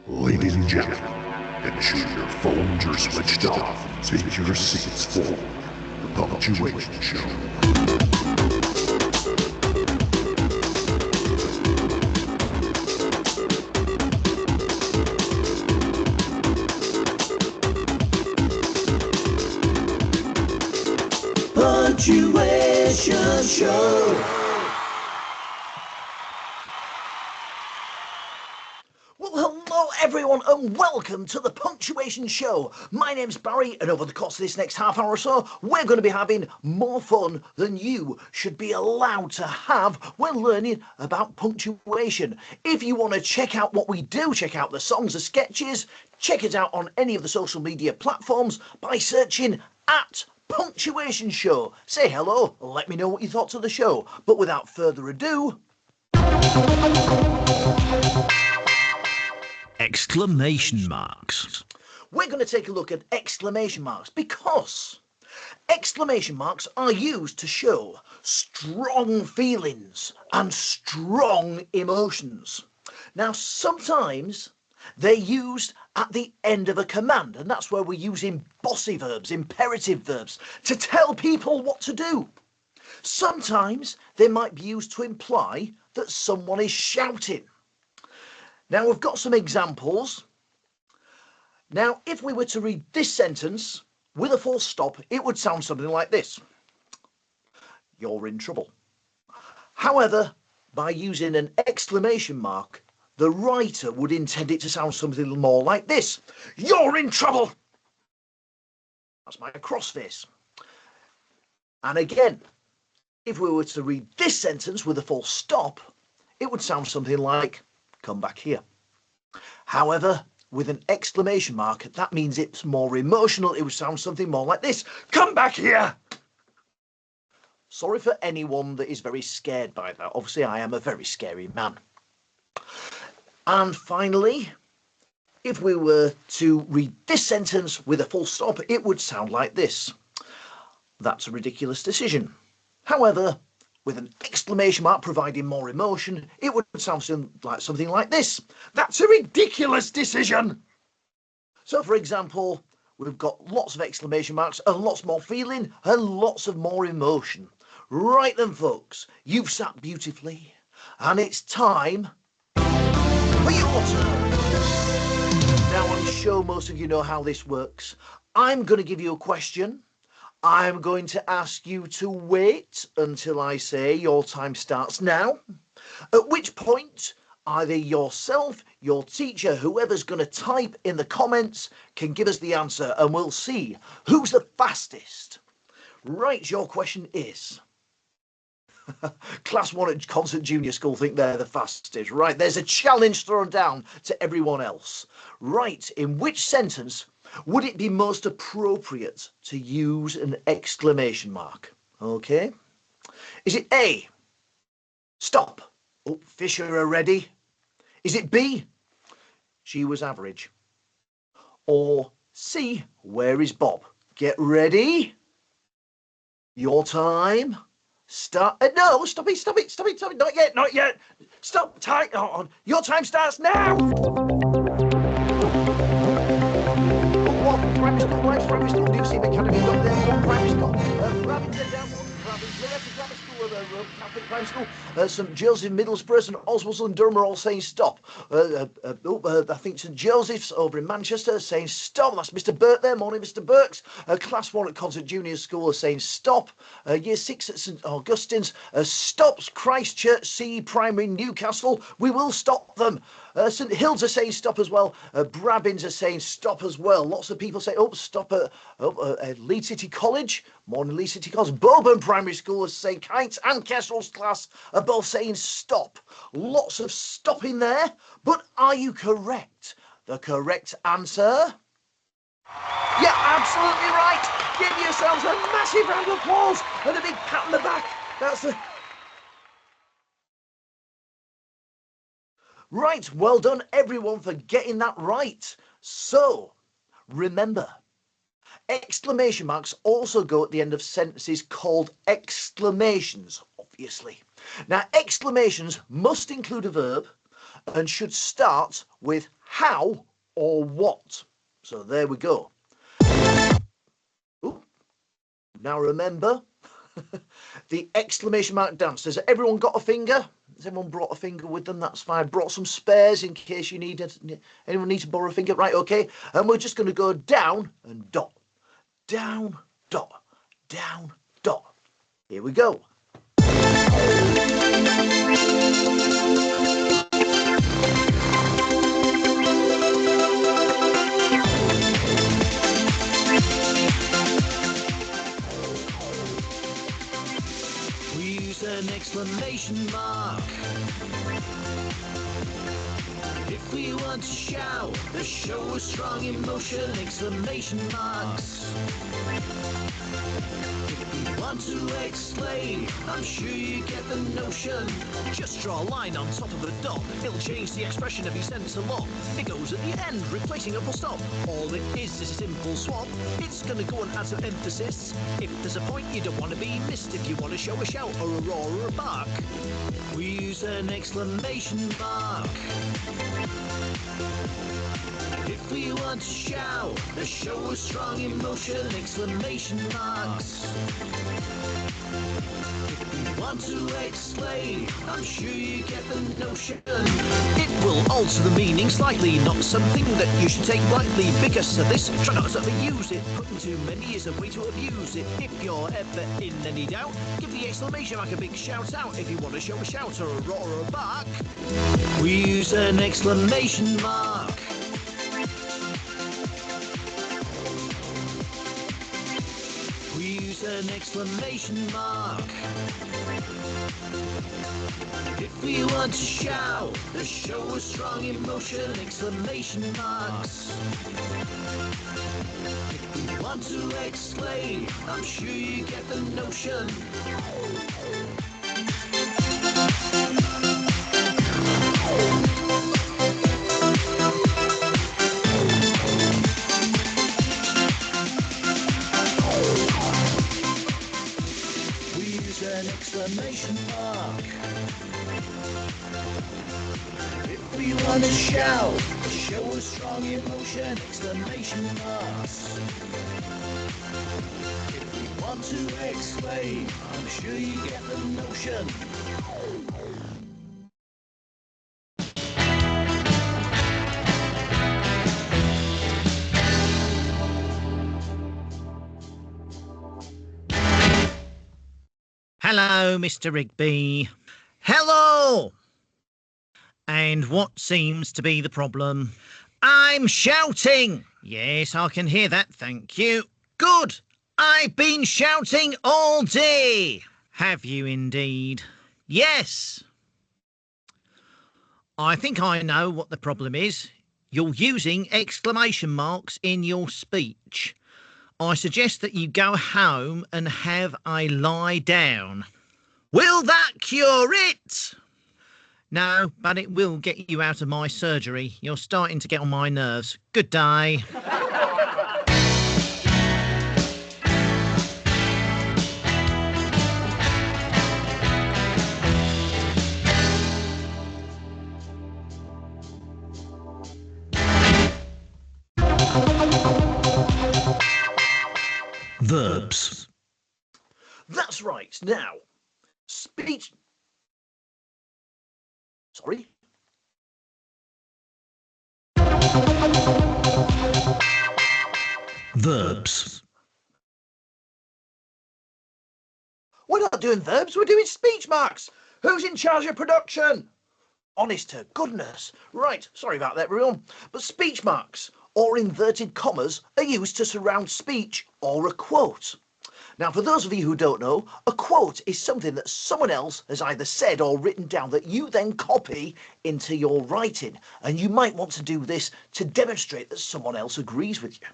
Ladies and gentlemen, ensure your phones are switched off and take your seats for the Punctuation Show. Punctuation Show. Well, hello everyone and welcome to the Punctuation Show. My name's Barry and over the course of this next half hour or so, we're going to be having more fun than you should be allowed to have when learning about punctuation. If you want to check out what we do, check out the songs, the sketches, check it out on any of the social media platforms by searching at Punctuation Show. Say hello, let me know what you thought of the show. But without further ado... Exclamation marks. We're going to take a look at exclamation marks because exclamation marks are used to show strong feelings and strong emotions. Now, sometimes they're used at the end of a command, and that's where we're using bossy verbs, imperative verbs, to tell people what to do. Sometimes they might be used to imply that someone is shouting. Now, we've got some examples. Now, if we were to read this sentence with a full stop, it would sound something like this. You're in trouble. However, by using an exclamation mark, the writer would intend it to sound something more like this. You're in trouble. That's my crossface. And again, if we were to read this sentence with a full stop, it would sound something like, come back here. However, with an exclamation mark, that means it's more emotional. It would sound something more like this. Come back here! Sorry for anyone that is very scared by that. Obviously, I am a very scary man. And finally, if we were to read this sentence with a full stop, it would sound like this. That's a ridiculous decision. However, with an exclamation mark providing more emotion, it would sound something like this. That's a ridiculous decision. So, for example, we've got lots of exclamation marks and lots more feeling and lots of more emotion. Right then, folks, you've sat beautifully, and it's time for your turn. Now, I'm sure most of you know how this works. I'm going to give you a question. I'm going to ask you to wait until I say your time starts now, at which point either yourself, your teacher, whoever's going to type in the comments can give us the answer and we'll see who's the fastest. Right, your question is... Class 1 at Concert Junior School think they're the fastest. Right, there's a challenge thrown down to everyone else. Right, in which sentence would it be most appropriate to use an exclamation mark? Okay. Is it A, stop, oh, Fisher are ready? Is it B, she was average? Or C, where is Bob? Get ready. Your time. Start. No, stop it, not yet. Stop, time on. Your time starts now. Primary school, do you see Academy up there? One primary school, Bravington down one, Bravington Grammar School, Catholic primary school, St Joseph, Middlesbrough, St Oswald's and Durham are all saying stop. I think St Joseph's over in Manchester saying stop. That's Mr Burke there. Morning, Mr Burks. Class 1 at Concert Junior School are saying stop. Year 6 at St Augustine's stops. Christchurch C Primary Newcastle. We will stop them. St Hills are saying stop as well. Brabbins are saying stop as well. Lots of people say, oh, stop at Leeds City College. Morning, Leeds City College. Boburn Primary School is saying Kites and Kessel's class are both saying stop. Lots of stopping there. But are you correct? The correct answer? Yeah, absolutely right. Give yourselves a massive round of applause and a big pat on the back. That's the... Right, well done everyone for getting that right. So, remember, exclamation marks also go at the end of sentences called exclamations, obviously. Now, exclamations must include a verb and should start with how or what. So there we go. Ooh. Now remember the exclamation mark dance. Has everyone got a finger? Has everyone brought a finger with them? That's fine. Brought some spares in case you need it. Anyone need to borrow a finger? Right, okay. And we're just going to go down and dot. Down, dot. Down, dot. Here we go. We use an exclamation mark if we want to shout, to show a strong emotion, exclamation marks. If we want to exclaim, I'm sure you get the notion. Just draw a line on top of a dot, it'll change the expression of your sentence a lot. It goes at the end, replacing a full stop. All it is a simple swap. It's gonna go and add some emphasis. If there's a point you don't want to be missed, if you want to show a shout or a roar or a bark, we use an exclamation mark. If we want to shout, to show a strong emotion, exclamation marks. If we want to exclaim, I'm sure you get the notion. It will alter the meaning slightly, not something that you should take lightly. Because of this, try not to overuse it. Putting too many is a way to abuse it. If you're ever in any doubt, give the exclamation mark a big shout out. If you want to show a shout or a roar or a bark, we use an exclamation mark. We use an exclamation mark if we want to shout, to show a strong emotion, exclamation marks. If we want to exclaim, I'm sure you get the notion. An exclamation mark if we want to shout, to show a strong emotion, exclamation marks. If we want to exclaim, I'm sure you get the notion. Hello, Mr. Rigby. Hello! And what seems to be the problem? I'm shouting! Yes, I can hear that, thank you. Good! I've been shouting all day! Have you indeed? Yes! I think I know what the problem is. You're using exclamation marks in your speech. I suggest that you go home and have a lie down. Will that cure it? No, but it will get you out of my surgery. You're starting to get on my nerves. Good day. Verbs. That's right. Now, speech. Sorry. Verbs. We're not doing verbs, we're doing speech marks. Who's in charge of production? Honest to goodness. Right, sorry about that, everyone. But speech marks, or inverted commas, are used to surround speech or a quote. Now, for those of you who don't know, a quote is something that someone else has either said or written down that you then copy into your writing. And you might want to do this to demonstrate that someone else agrees with you.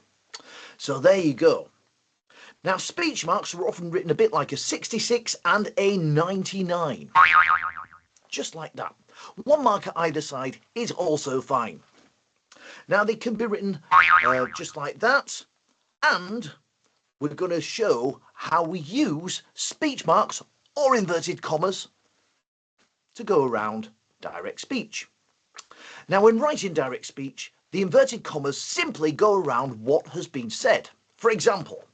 So there you go. Now, speech marks are often written a bit like a 66 and a 99. Just like that. One mark at either side is also fine. Now, they can be written just like that, and we're going to show how we use speech marks or inverted commas to go around direct speech. Now, when writing direct speech, the inverted commas simply go around what has been said. For example,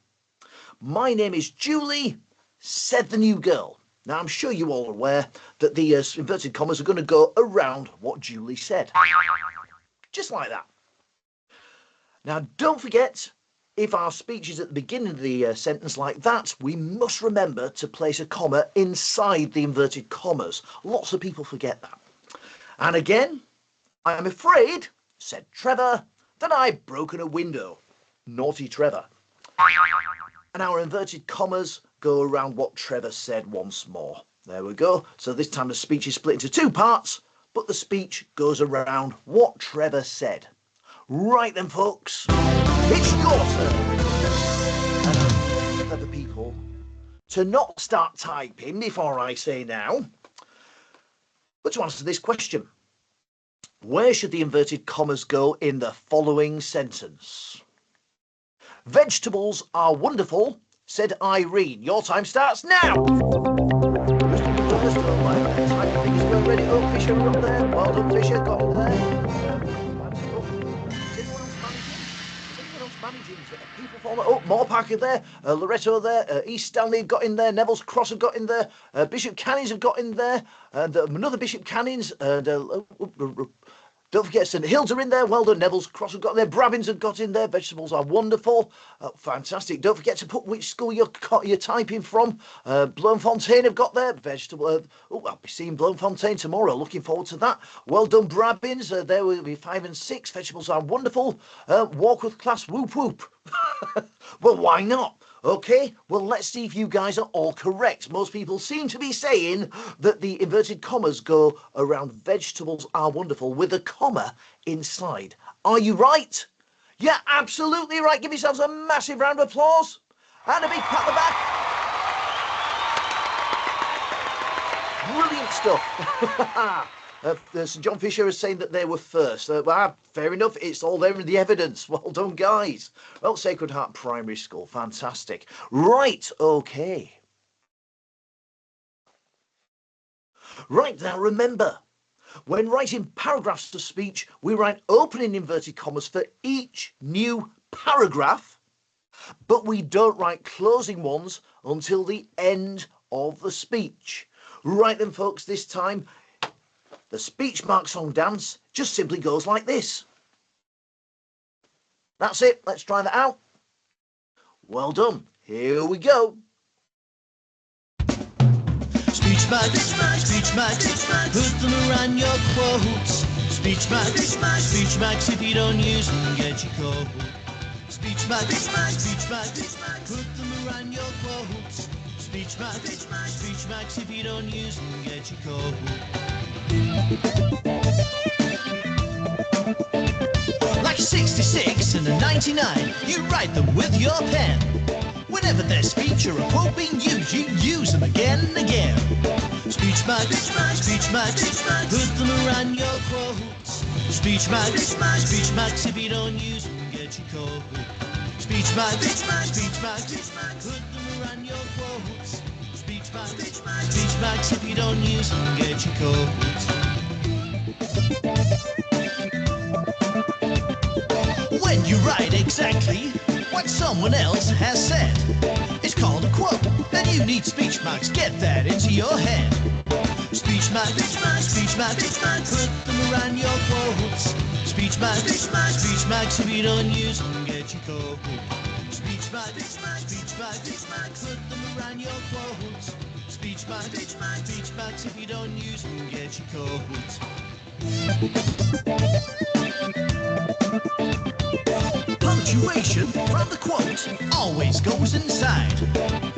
my name is Julie, said the new girl. Now, I'm sure you all are aware that the inverted commas are going to go around what Julie said. Just like that. Now, don't forget, if our speech is at the beginning of the sentence like that, we must remember to place a comma inside the inverted commas. Lots of people forget that. And again, I'm afraid, said Trevor, that I've broken a window. Naughty Trevor. And our inverted commas go around what Trevor said once more. There we go. So this time the speech is split into two parts, but the speech goes around what Trevor said. Right then, folks, it's your turn. And clever people, to not start typing before I say now, but to answer this question. Where should the inverted commas go in the following sentence? Vegetables are wonderful, said Irene. Your time starts now. Ready? Oh, Fisher up there. Well done, Fisher. Got in there. Is anyone else managing? People former. Oh, Moorpark there. Loretto there. East Stanley have got in there. Neville's Cross have got in there. Bishop Cannings have got in there. And another Bishop Cannings. Don't forget St Hills are in there. Well done. Neville's Cross have got in there. Brabbins have got in there. Vegetables are wonderful. Fantastic. Don't forget to put which school you're typing from. Bloemfontein have got there. Vegetable. I'll be seeing Bloemfontein tomorrow. Looking forward to that. Well done, Brabbins. There will be 5 and 6. Vegetables are wonderful. Walk with class. Whoop whoop. Well, why not? Okay, well, let's see if you guys are all correct. Most people seem to be saying that the inverted commas go around vegetables are wonderful with a comma inside. Are you right? Yeah, absolutely right. Give yourselves a massive round of applause and a big pat on the back. Brilliant stuff. St John Fisher is saying that they were first. Well, fair enough, it's all there in the evidence. Well done, guys. Well, Sacred Heart Primary School, fantastic. Right, okay. Right, now remember, when writing paragraphs of speech, we write opening inverted commas for each new paragraph, but we don't write closing ones until the end of the speech. Right then, folks, this time, the speech mark song dance just simply goes like this. That's it. Let's try that out. Well done. Here we go. Speech marks, put them around your quotes. Speech marks, if you don't use them, get your code. Speech marks, put them around your quotes. Speech marks, if you don't use them, get your code. Like a 66 and a 99, you write them with your pen. Whenever there's speech or a quote being used, you use them again and again. Speech marks, put them around your quotes. Speech marks, if you don't use them, get your code. Speech marks, put them around your quotes. Speech marks, if you don't use them, get your code. When you write exactly what someone else has said, it's called a quote, and you need speech marks. Get that into your head. Speech marks, put them around your quotes. Speech marks, if you don't use them, get your code. Speech marks, put them around your quotes. Speech marks, if you don't use them, get your codes. Punctuation from the quote always goes inside.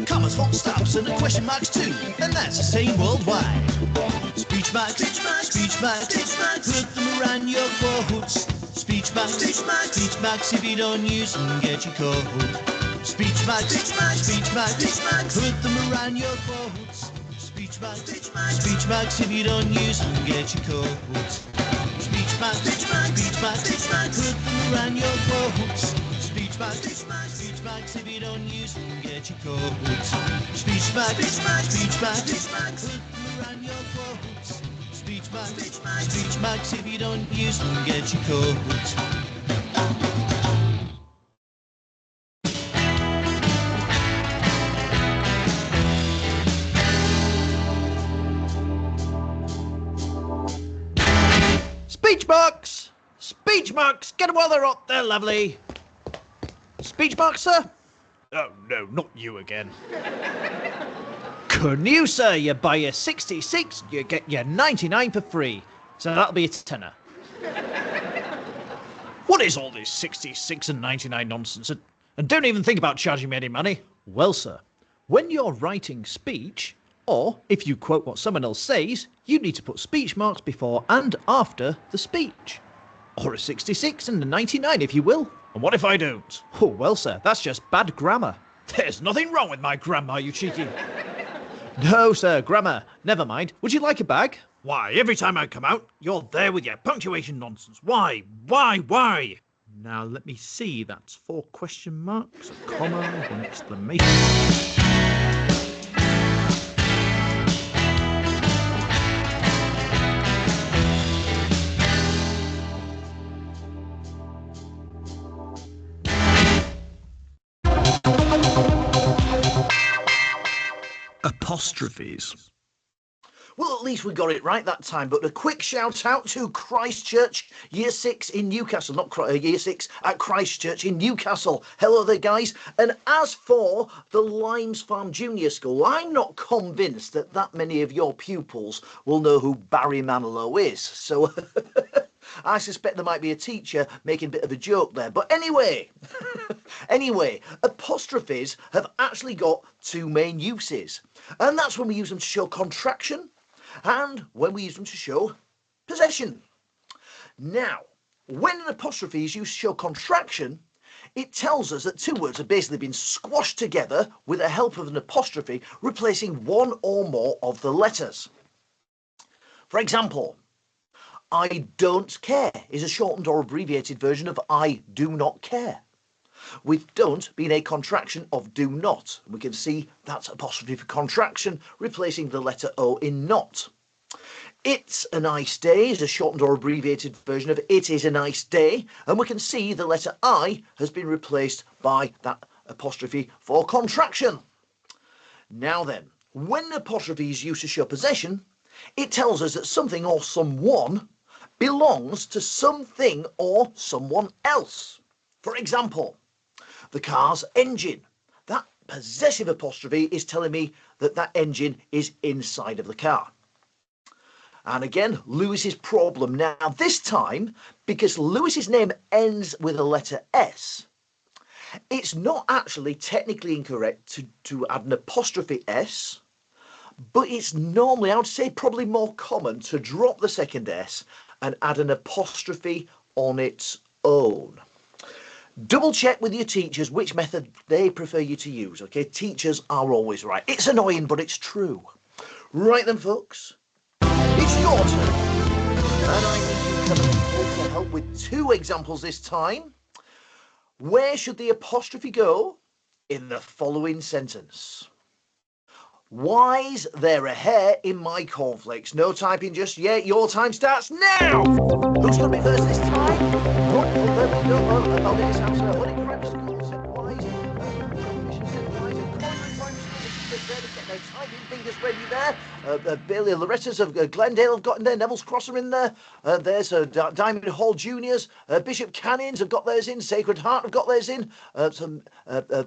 Commas, full stops, and the question marks too, and that's the same worldwide. Speech marks, put them around your quotes. Speech marks, if you don't use them, get your code. Speech marks, put them around your quotes. Speech marks, if you don't use them, get your codes. Speech marks, put them around your quotes. Speech marks, if you don't use them, get your codes. Speech marks, put them around your quotes. Speech Speech marks, if you don't use them, get your caught. Speech marks! Speech marks! Get them while they're hot, they're lovely. Speech marks, sir? Oh, no, not you again. Can you, sir? You buy your 66, you get your 99 for free. So that'll be a tenner. What is all this 66 and 99 nonsense? And don't even think about charging me any money. Well, sir, when you're writing speech, or if you quote what someone else says, you need to put speech marks before and after the speech. Or a 66 and a 99, if you will. And what if I don't? Oh, well, sir, that's just bad grammar. There's nothing wrong with my grammar, you cheeky. No, sir, grammar. Never mind. Would you like a bag? Why, every time I come out, you're there with your punctuation nonsense. Why? Now, let me see. That's 4 question marks, a comma, 1 exclamation. Apostrophes. Well, at least we got it right that time, but a quick shout out to Christchurch Year 6 in Newcastle, not Year 6 at Christchurch in Newcastle. Hello there, guys. And as for the Limes Farm Junior School, I'm not convinced that many of your pupils will know who Barry Manilow is. So I suspect there might be a teacher making a bit of a joke there. But anyway, apostrophes have actually got 2 main uses. And that's when we use them to show contraction and when we use them to show possession. Now, when an apostrophe is used to show contraction, it tells us that 2 words have basically been squashed together with the help of an apostrophe, replacing 1 or more of the letters. For example, I don't care is a shortened or abbreviated version of I do not care, with don't being a contraction of do not. We can see that's apostrophe for contraction, replacing the letter O in not. It's a nice day is a shortened or abbreviated version of it is a nice day, and we can see the letter I has been replaced by that apostrophe for contraction. Now then, when an apostrophe is used to show possession, it tells us that something or someone belongs to something or someone else. For example, the car's engine. That possessive apostrophe is telling me that that engine is inside of the car. And again, Lewis's problem. Now, this time, because Lewis's name ends with a letter S, it's not actually technically incorrect to add an apostrophe S, but it's normally, I would say, probably more common to drop the second S and add an apostrophe on its own. Double check with your teachers which method they prefer you to use, okay? Teachers are always right. It's annoying, but it's true. Right then, folks, it's your turn. And I need you to help with 2 examples this time. Where should the apostrophe go in the following sentence? Why's there a hair in my cornflakes? No typing just yet. Your time starts now. Who's going to be first this time? Oh, there we go. Oh, this house. Honey Primary School said wise. Said wise. Primary School. Get their typing fingers ready there. Bailey Loretta's of Glendale have got in there. Neville's Cross are in there. There's Diamond Hall Juniors. Bishop Cannons have got theirs in. Sacred Heart have got theirs in.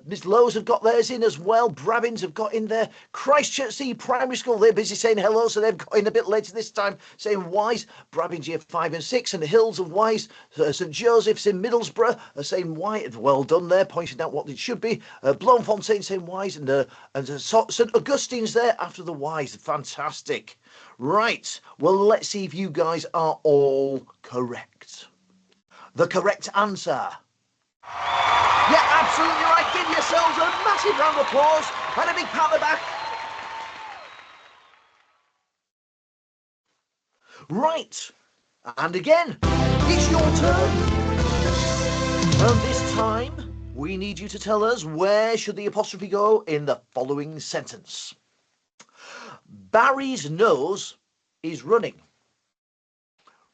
Miss Lowe's have got theirs in as well. Brabbins have got in there. Christchurch C Primary School, they're busy saying hello, so they've got in a bit later this time saying Wise. Brabbins Year 5 and 6 and the Hills of Wise. St Joseph's in Middlesbrough are saying Wise. Well done there, pointing out what it should be. Bloemfontein saying Wise, and St Augustine's there after the Wise. Fantastic. Right, well, let's see if you guys are all correct. The correct answer. Yeah, absolutely right. Give yourselves a massive round of applause and a big pat on the back. Right, and again, it's your turn. And this time, we need you to tell us where should the apostrophe go in the following sentence. Barry's nose is running.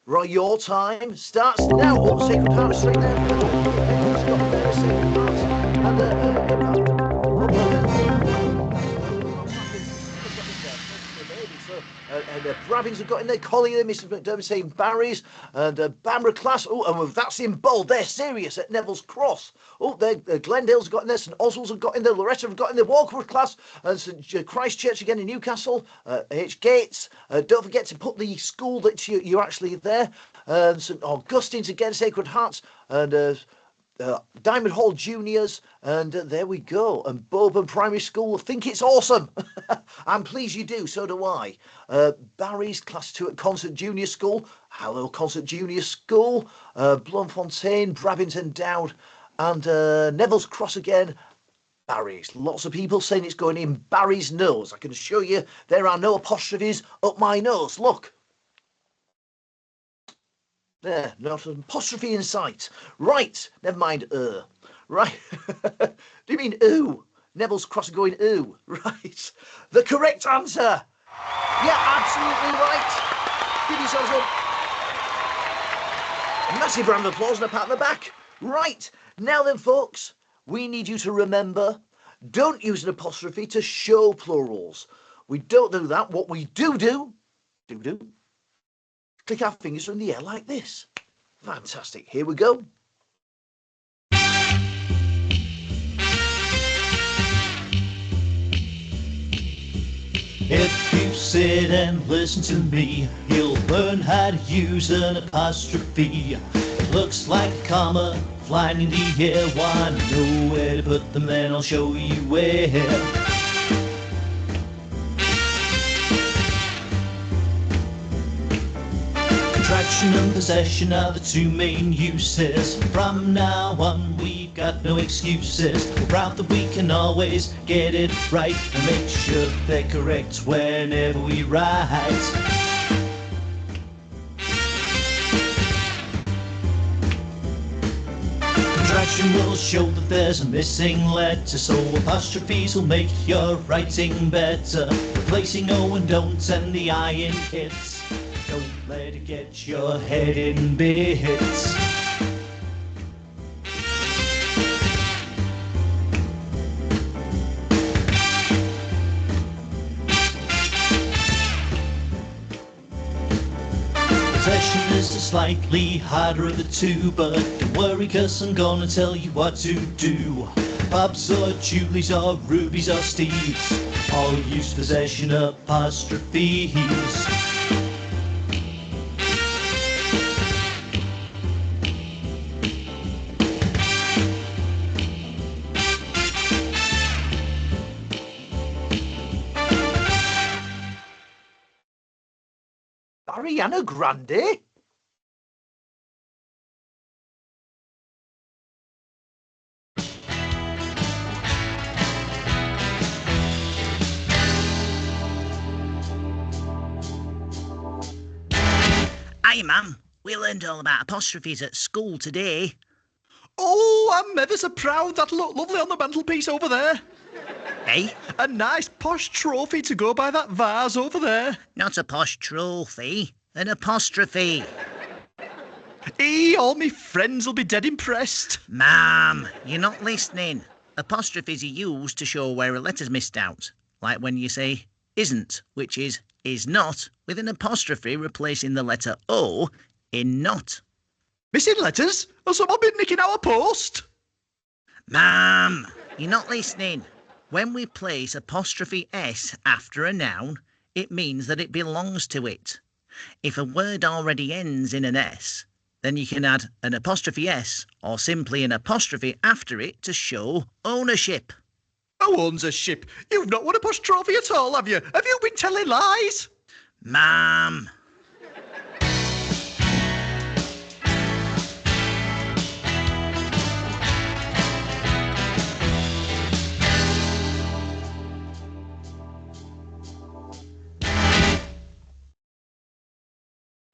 Right, your time starts now. Oh, Sacred Heart straight there. He's got there, Sacred Heart. Brabbins have got in there, Collier, Mr. McDermott saying Barry's, and Bamber class. Oh, and that's in bold. They're serious at Neville's Cross. Oh, Glendale's got in there, St Oswald's have got in there, Loretta have got in there, Walkerwood class, and St Christchurch again in Newcastle, H Gates. Don't forget to put the school that you're actually there. St Augustine's again, Sacred Hearts, and Diamond Hall Juniors, and there we go. And Boburn Primary School think it's awesome. I'm pleased you do, so do I. Barry's Class 2 at Concert Junior School. Hello, Concert Junior School. Bloemfontein, Brabbington Dowd, and Neville's Cross again. Barry's. Lots of people saying it's going in Barry's nose. I can assure you there are no apostrophes up my nose. Look. There, not an apostrophe in sight. Right, never mind, Right, do you mean ooh? Neville's Cross going ooh. Right, the correct answer. Yeah, absolutely right. Give yourselves a massive round of applause and a pat on the back. Right, now then, folks, we need you to remember, don't use an apostrophe to show plurals. We don't do that. What we do, click our fingers in the air like this. Fantastic. Here we go. If you sit and listen to me, you'll learn how to use an apostrophe. It looks like a comma flying in the air. Want to know where to put them? Then I'll show you where. Contraction and possession are the two main uses. From now on, we've got no excuses. We're proud that we can always get it right and make sure they're correct whenever we write. Contraction will show that there's a missing letter, so apostrophes will make your writing better. Replacing O and don't and the I in hits. Don't let it get your head in bits. Possession is the slightly harder of the two, but don't worry, cause I'm gonna tell you what to do. Bob's or Julie's or Ruby's or Steve's all use possession apostrophes. Ariana Grande? Hi, Mum. We learned all about apostrophes at school today. Oh, I'm ever so proud. That'll look lovely on the mantelpiece over there. Hey? A nice posh trophy to go by that vase over there. Not a posh trophy, an apostrophe. All me friends will be dead impressed. Mum, you're not listening. Apostrophes are used to show where a letter's missed out. Like when you say isn't, which is not, with an apostrophe replacing the letter O in not. Missing letters? Has someone been nicking our post? Mum, you're not listening. When we place apostrophe S after a noun, it means that it belongs to it. If a word already ends in an S, then you can add an apostrophe S or simply an apostrophe after it to show ownership. Who owns a ship? You've not won a posh trophy at all, have you? Have you been telling lies? Mum.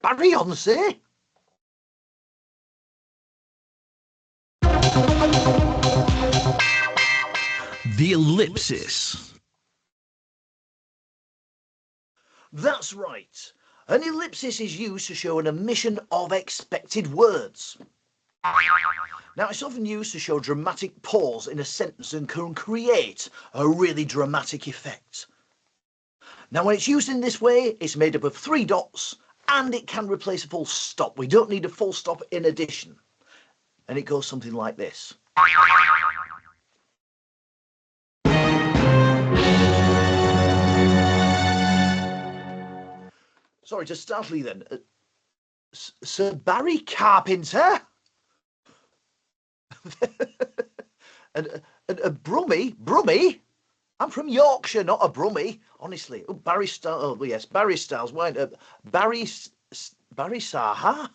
Beyoncé? The ellipsis. That's right. An ellipsis is used to show an omission of expected words. Now, it's often used to show dramatic pause in a sentence and can create a really dramatic effect. Now, when it's used in this way, it's made up of 3 dots and it can replace a full stop. We don't need a full stop in addition. And it goes something like this. Sorry to startle you then. Sir Barry Carpenter? and a Brummie? Brummie? I'm from Yorkshire, not a Brummie. Honestly. Oh, Barry Styles. Oh, yes, Barry Styles. Barry Saha?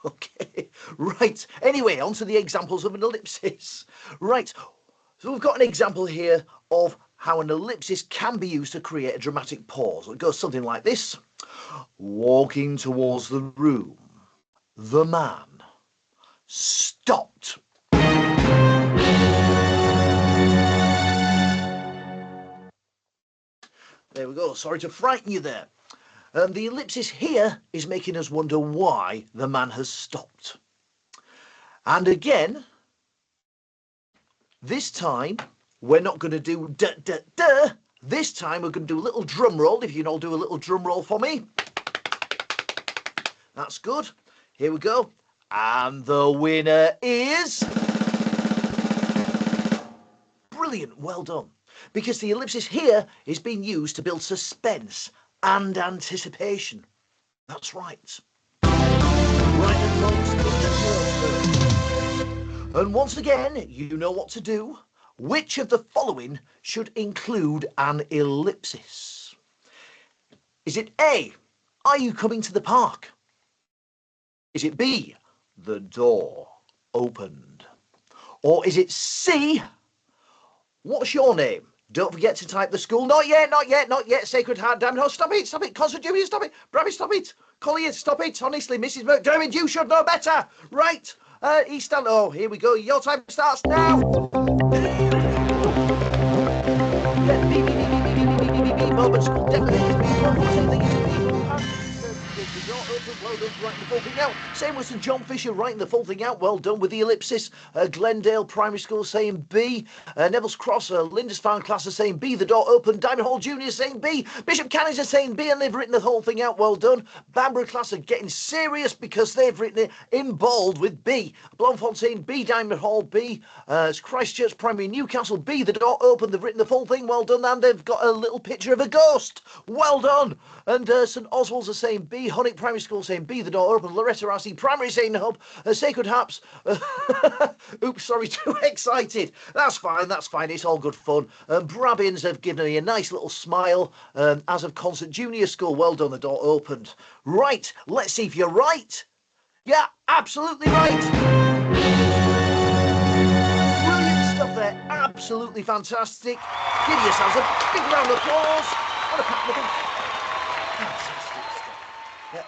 Okay, right. Anyway, on to the examples of an ellipsis. Right, so we've got an example here of how an ellipsis can be used to create a dramatic pause. It goes something like this. Walking towards the room, the man stopped. There we go. Sorry to frighten you there. The ellipsis here is making us wonder why the man has stopped. And again, this time, we're not going to do da-da-da. This time, we're going to do a little drum roll. If you can all do a little drum roll for me. That's good. Here we go. And the winner is... Brilliant. Well done. Because the ellipsis here is being used to build suspense and anticipation. That's right. And once again, you know what to do. Which of the following should include an ellipsis? Is it A, are you coming to the park? Is it B, the door opened? Or is it C, what's your name? Don't forget to type the school. Not yet, not yet, not yet. Sacred Heart, damn it. Oh, stop it, stop it. Concert Junior, stop it. Brammy, stop it. Collier, stop it. Honestly, Mrs. McDermott, you should know better. Right. East Stand. Oh, here we go. Your time starts now. Moment school definitely. Well done for writing the full thing out. Same with St John Fisher writing the full thing out. Well done with the ellipsis. Glendale Primary School saying B. Neville's Cross, Lindisfarne class are saying B. The door opened. Diamond Hall Junior saying B. Bishop Canning's are saying B, and they've written the whole thing out. Well done. Bamborough class are getting serious because they've written it in bold with B. Blomfontein B. Diamond Hall B. Christchurch Primary Newcastle B. The door opened. They've written the full thing. Well done. And they've got a little picture of a ghost. Well done. And St Oswald's are saying B. Honeck Primary School saying B. The door open. Loretta RC Primary saying hub. Sacred Haps. Oops, sorry, too excited. That's fine, that's fine. It's all good fun. Brabbins have given me a nice little smile. As of Concert Junior School, well done, the door opened. Right, let's see if you're right. Yeah, absolutely right. Brilliant stuff there. Absolutely fantastic. Give yourselves a big round of applause. And a pat on the back. Fantastic stuff. Yeah.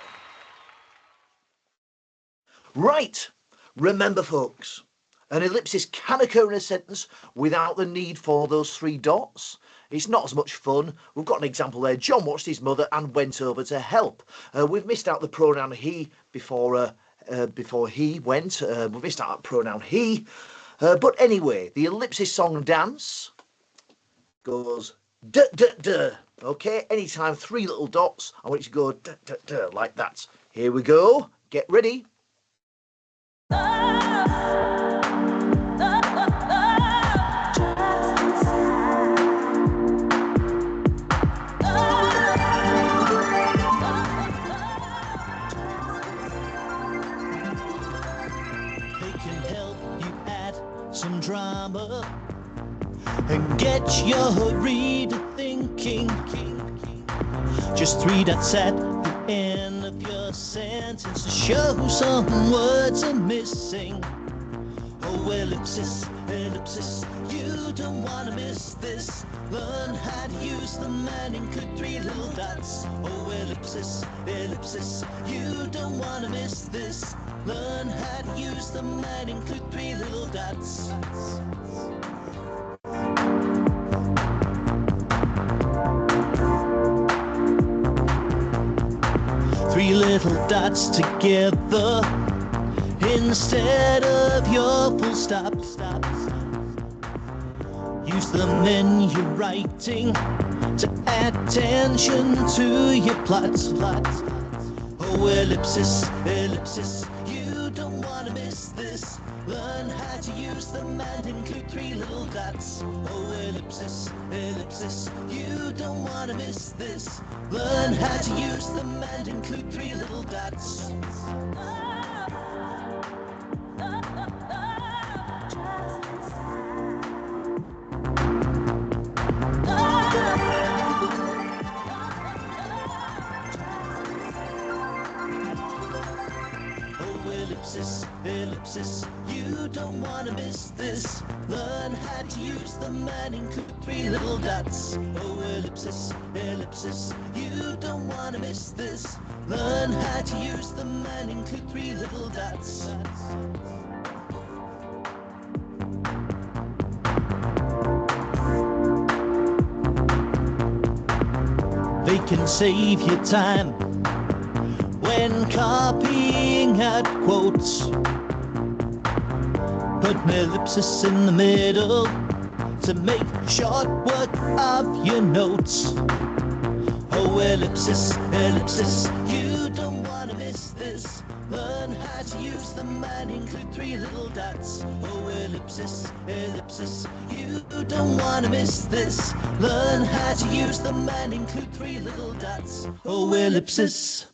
Right, remember folks, an ellipsis can occur in a sentence without the need for those 3 dots. It's not as much fun. We've got an example there. John watched his mother and went over to help. We've missed out the pronoun he before he went. We've missed out that pronoun he. But anyway, the ellipsis song and dance goes duh, duh, duh. Okay, anytime 3 little dots, I want you to go duh, duh, duh, like that. Here we go. Get ready. Some drama and get your reader thinking. Just 3 dots at the end of your sentence to show some words are missing. Oh, ellipsis, ellipsis, you don't want to miss this. Learn how to use them and include 3 little dots. Oh, ellipsis, ellipsis, you don't want to miss this. Learn how to use them and include 3 little dots. three little dots together instead of your full stop. Use the menu writing to add tension to your plot. Oh, ellipsis, ellipsis, you don't want to miss this. Learn how to use them and include three little dots. Oh, ellipsis, ellipsis, you don't want to miss this. Learn how to use them and include three little dots. Ellipsis, ellipsis, you don't want to miss this. Learn how to use them and include three little dots. Oh, ellipsis, ellipsis, you don't want to miss this. Learn how to use them and include three little dots. They can save you time when copying out quotes. Put an ellipsis in the middle to make short work of your notes. Oh, ellipsis, ellipsis, you don't want to miss this. Learn how to use them and include three little dots. Oh, ellipsis, ellipsis, you don't want to miss this. Learn how to use them and include three little dots. Oh, ellipsis.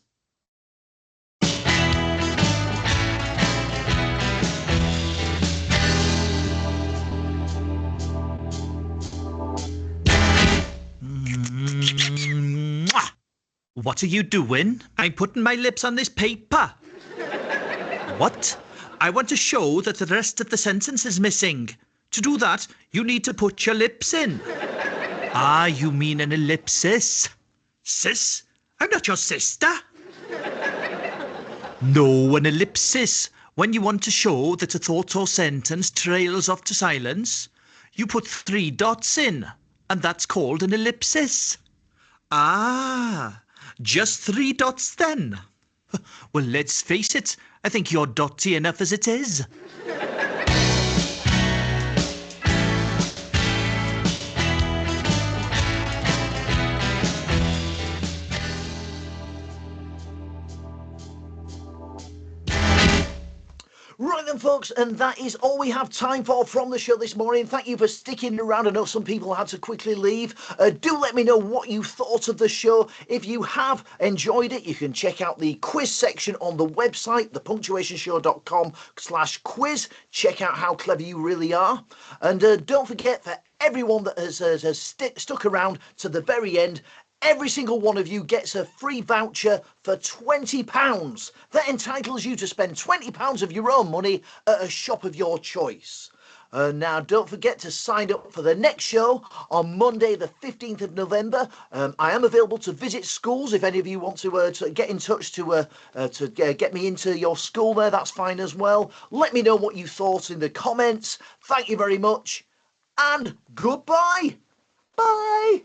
What are you doing? I'm putting my lips on this paper. What? I want to show that the rest of the sentence is missing. To do that, you need to put your lips in. Ah, you mean an ellipsis? Sis? I'm not your sister. No, an ellipsis. When you want to show that a thought or sentence trails off to silence, you put three dots in, and that's called an ellipsis. Ah, just three dots then. Well, let's face it, I think you're dotty enough as it is. Right then, folks, and that is all we have time for from the show this morning. Thank you for sticking around. I know some people had to quickly leave. Do let me know what you thought of the show. If you have enjoyed it, you can check out the quiz section on the website, thepunctuationshow.com/quiz. Check out how clever you really are. And don't forget, for everyone that has stuck around to the very end, every single one of you gets a free voucher for £20. That entitles you to spend £20 of your own money at a shop of your choice. Now, don't forget to sign up for the next show on Monday, the 15th of November. I am available to visit schools. If any of you want to get in touch to get me into your school there, that's fine as well. Let me know what you thought in the comments. Thank you very much, and goodbye. Bye.